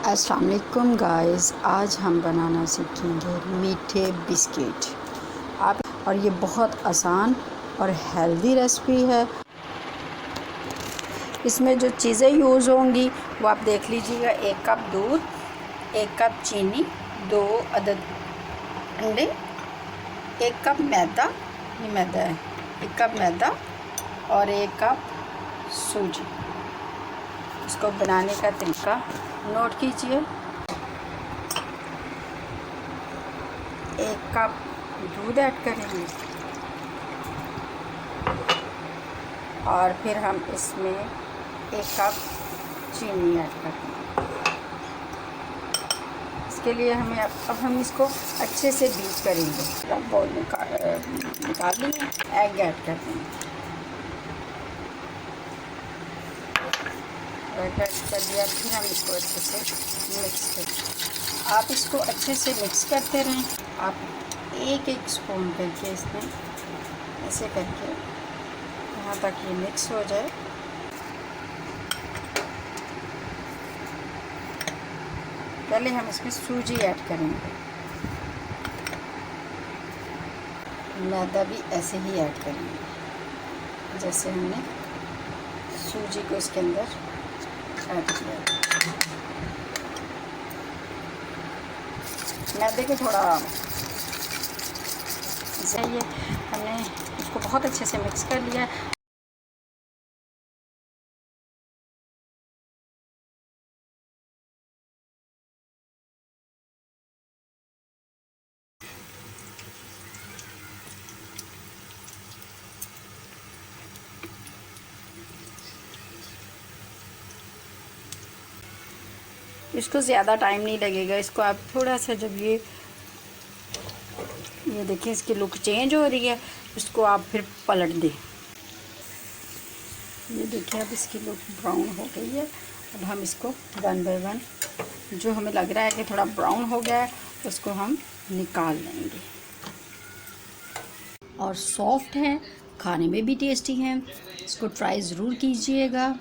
अस्सलाम वालेकुम गाइस, आज हम बनाना सीखेंगे मीठे बिस्किट। आप और ये बहुत आसान और हेल्दी रेसिपी है। इसमें जो चीज़ें यूज़ होंगी वो आप देख लीजिएगा। 1 कप दूध, 1 कप चीनी, 2 अदद अंडे, 1 कप मैदा, ये मैदा है, 1 कप मैदा और 1 कप सूजी। इसको बनाने का तरीका नोट कीजिए। 1 कप दूध ऐड करेंगे और फिर हम इसमें 1 कप चीनी ऐड करेंगे। इसके लिए हमें अब हम इसको अच्छे से बीट करेंगे। अब बाउल निकाल लिए, एग ऐड कर देंगे। एग ऐड कर दिया, फिर हम इसको अच्छे से मिक्स करेंगे। आप इसको अच्छे से मिक्स करते रहें। आप एक स्पून करके इसमें ऐसे करके यहाँ तक ये मिक्स हो जाए। पहले हम इसमें सूजी ऐड करेंगे, मैदा भी ऐसे ही ऐड करेंगे जैसे हमने सूजी को इसके अंदर ऐड किया। मैदे को थोड़ा ये हमने इसको बहुत अच्छे से मिक्स कर लिया। इसको ज़्यादा टाइम नहीं लगेगा। इसको आप थोड़ा सा जब ये देखिए इसकी लुक चेंज हो रही है, इसको आप फिर पलट दें। ये देखिए अब इसकी लुक ब्राउन हो गई है। अब हम इसको 1 बाय 1 जो हमें लग रहा है कि थोड़ा ब्राउन हो गया है उसको हम निकाल लेंगे। और सॉफ्ट है, खाने में भी टेस्टी है। इसको ट्राई ज़रूर कीजिएगा।